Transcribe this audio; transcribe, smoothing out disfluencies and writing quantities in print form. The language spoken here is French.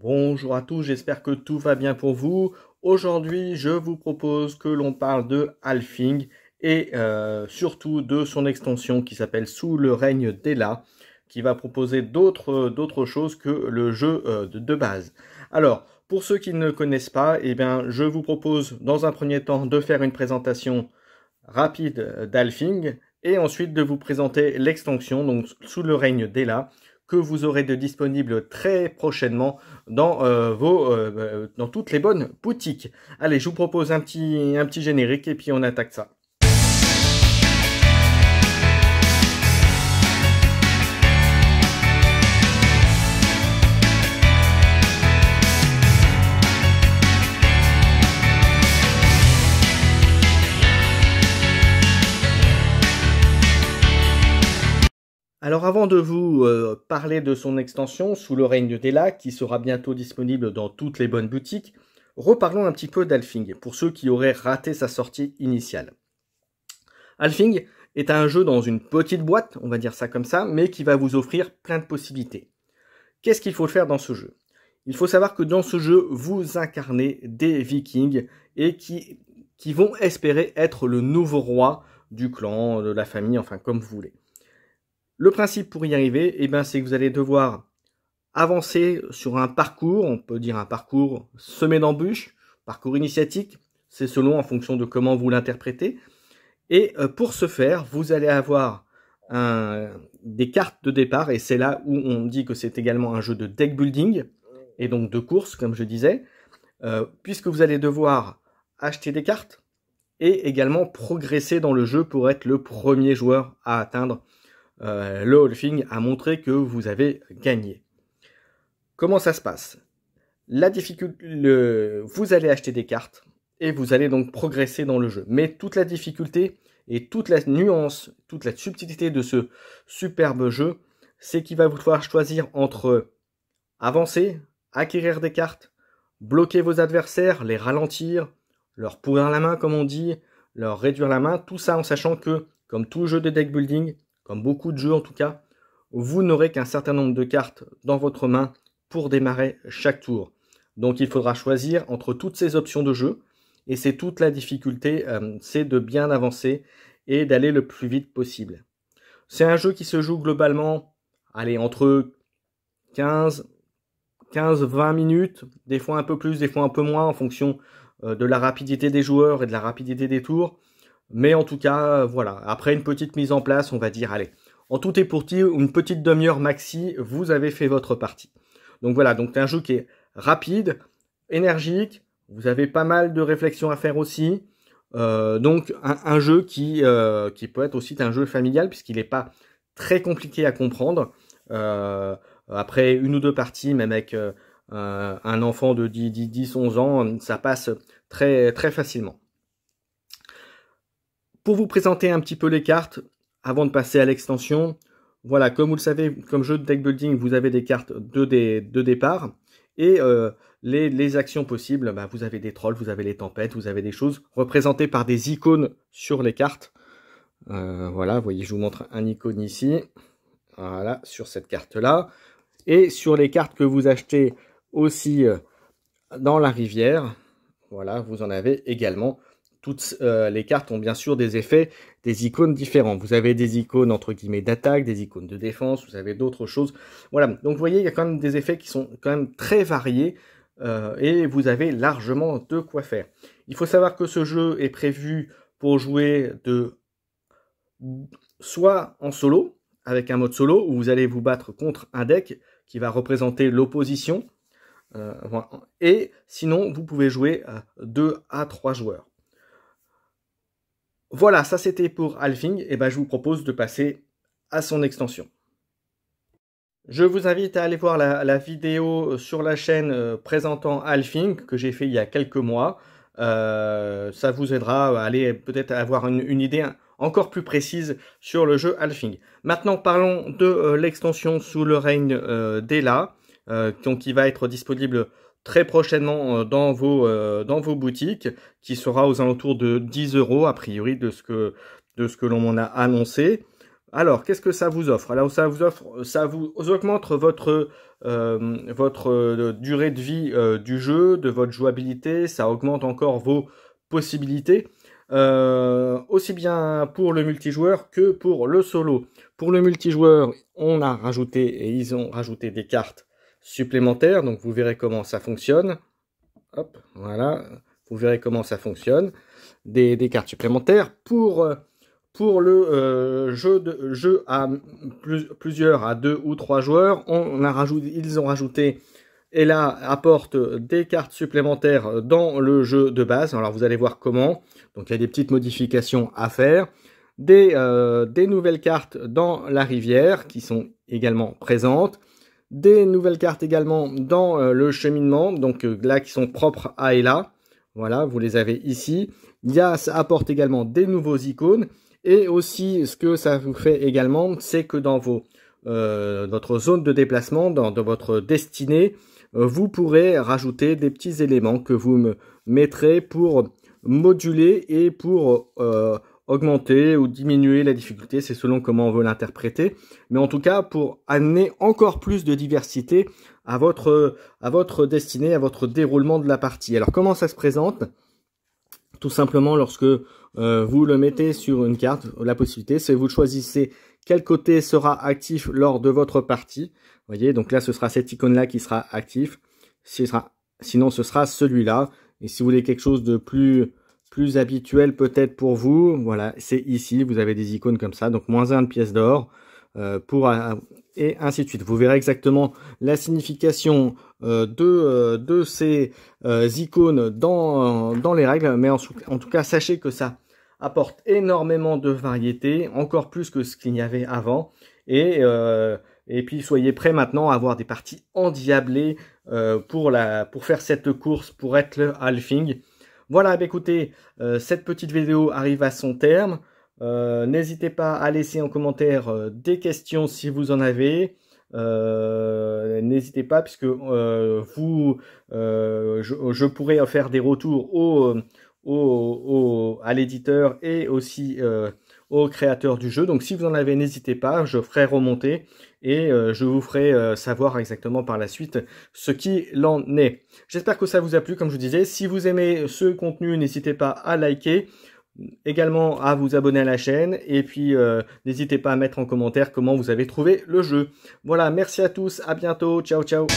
Bonjour à tous, j'espère que tout va bien pour vous. Aujourd'hui, je vous propose que l'on parle de Alfing et surtout de son extension qui s'appelle Sous le règne d'Ella, qui va proposer d'autres choses que le jeu de base. Alors, pour ceux qui ne connaissent pas, eh bien, je vous propose dans un premier temps de faire une présentation rapide d'Alfing et ensuite de vous présenter l'extension, donc Sous le règne d'Ella, que vous aurez de disponible très prochainement dans, dans toutes les bonnes boutiques. Allez, je vous propose un petit générique et puis on attaque ça. Alors avant de vous parler de son extension Sous le règne d'Ella, qui sera bientôt disponible dans toutes les bonnes boutiques, reparlons un petit peu d'Alfing, pour ceux qui auraient raté sa sortie initiale. Alfing est un jeu dans une petite boîte, on va dire ça comme ça, mais qui va vous offrir plein de possibilités. Qu'est-ce qu'il faut faire dans ce jeu? Il faut savoir que dans ce jeu, vous incarnez des vikings et qui vont espérer être le nouveau roi du clan, de la famille, enfin comme vous voulez. Le principe pour y arriver, eh ben, c'est que vous allez devoir avancer sur un parcours, on peut dire un parcours semé d'embûches, parcours initiatique, c'est selon en fonction de comment vous l'interprétez. Et pour ce faire, vous allez avoir des cartes de départ, et c'est là où on dit que c'est également un jeu de deck building, et donc de course, comme je disais, puisque vous allez devoir acheter des cartes, et également progresser dans le jeu pour être le premier joueur à atteindre le Alfing, a montré que vous avez gagné. Comment ça se passe? La difficulté, vous allez acheter des cartes et vous allez donc progresser dans le jeu. Mais toute la difficulté et toute la nuance, toute la subtilité de ce superbe jeu, c'est qu'il va vous falloir choisir entre avancer, acquérir des cartes, bloquer vos adversaires, les ralentir, leur pourrir la main comme on dit, leur réduire la main, tout ça en sachant que, comme tout jeu de deck building, comme beaucoup de jeux en tout cas, vous n'aurez qu'un certain nombre de cartes dans votre main pour démarrer chaque tour. Donc il faudra choisir entre toutes ces options de jeu, et c'est toute la difficulté, c'est de bien avancer et d'aller le plus vite possible. C'est un jeu qui se joue globalement, allez, entre 15-20 minutes, des fois un peu plus, des fois un peu moins, en fonction de la rapidité des joueurs et de la rapidité des tours. Mais en tout cas, voilà, après une petite mise en place, on va dire, allez, en tout et pour tout, une petite demi-heure maxi, vous avez fait votre partie. Donc voilà, donc c'est un jeu qui est rapide, énergique, vous avez pas mal de réflexions à faire aussi. Donc un jeu qui peut être aussi un jeu familial, puisqu'il n'est pas très compliqué à comprendre. Après une ou deux parties, même avec un enfant de 10-11 ans, ça passe très, très facilement. Pour vous présenter un petit peu les cartes, avant de passer à l'extension, voilà, comme vous le savez, comme jeu de deck building, vous avez des cartes de départ, et les actions possibles, bah, vous avez des trolls, vous avez les tempêtes, vous avez des choses représentées par des icônes sur les cartes. Voilà, vous voyez, je vous montre un icône ici, voilà, sur cette carte-là, et sur les cartes que vous achetez aussi dans la rivière, voilà, vous en avez également. Toutes les cartes ont bien sûr des effets, des icônes différents. Vous avez des icônes entre guillemets d'attaque, des icônes de défense, vous avez d'autres choses. Voilà, donc vous voyez, il y a quand même des effets qui sont quand même très variés et vous avez largement de quoi faire. Il faut savoir que ce jeu est prévu pour jouer soit en solo, avec un mode solo, où vous allez vous battre contre un deck qui va représenter l'opposition. Et sinon, vous pouvez jouer 2 à 3 joueurs. Voilà, ça c'était pour Alfing, et ben je vous propose de passer à son extension. Je vous invite à aller voir la vidéo sur la chaîne présentant Alfing que j'ai fait il y a quelques mois. Ça vous aidera à aller peut-être avoir une idée encore plus précise sur le jeu Alfing. Maintenant parlons de l'extension Sous le règne d'Ella, qui va être disponible très prochainement dans vos boutiques, qui sera aux alentours de 10 € a priori de ce que l'on m'en a annoncé. Alors, qu'est-ce que ça vous offre? Alors, ça vous augmente votre durée de vie du jeu, de votre jouabilité, ça augmente encore vos possibilités, aussi bien pour le multijoueur que pour le solo. Pour le multijoueur, on a rajouté et ils ont rajouté des cartes supplémentaires, donc vous verrez comment ça fonctionne. Hop, voilà, vous verrez comment ça fonctionne. Des cartes supplémentaires pour le jeu à plusieurs, à 2 ou 3 joueurs, ils ont rajouté et là apporte des cartes supplémentaires dans le jeu de base. Alors vous allez voir comment. Donc il y a des petites modifications à faire. Des nouvelles cartes dans la rivière qui sont également présentes. Des nouvelles cartes également dans le cheminement, donc là qui sont propres à Ella. Voilà, vous les avez ici. Ça apporte également des nouveaux icônes. Et aussi, ce que ça vous fait également, c'est que dans votre zone de déplacement, dans votre destinée, vous pourrez rajouter des petits éléments que vous mettrez pour moduler et pour augmenter ou diminuer la difficulté, c'est selon comment on veut l'interpréter, mais en tout cas pour amener encore plus de diversité à votre destinée, à votre déroulement de la partie. Alors comment ça se présente? Tout simplement lorsque vous le mettez sur une carte, la possibilité c'est vous choisissez quel côté sera actif lors de votre partie. Vous voyez, donc là ce sera cette icône là qui sera actif, sinon ce sera celui-là. Et si vous voulez quelque chose de plus habituel peut-être pour vous, voilà, c'est ici, vous avez des icônes comme ça, donc -1 de pièces d'or, et ainsi de suite. Vous verrez exactement la signification de ces icônes dans les règles, mais en tout cas, sachez que ça apporte énormément de variété, encore plus que ce qu'il y avait avant, et puis soyez prêts maintenant à avoir des parties endiablées pour faire cette course, pour être le halfing. Voilà, bah écoutez, cette petite vidéo arrive à son terme. N'hésitez pas à laisser en commentaire des questions si vous en avez. N'hésitez pas, puisque je pourrais faire des retours à l'éditeur et aussi au créateur du jeu. Donc si vous en avez, n'hésitez pas, je ferai remonter et je vous ferai savoir exactement par la suite ce qu'il en est. J'espère que ça vous a plu, comme je vous disais. Si vous aimez ce contenu, n'hésitez pas à liker, également à vous abonner à la chaîne, et puis n'hésitez pas à mettre en commentaire comment vous avez trouvé le jeu. Voilà, merci à tous, à bientôt, ciao ciao.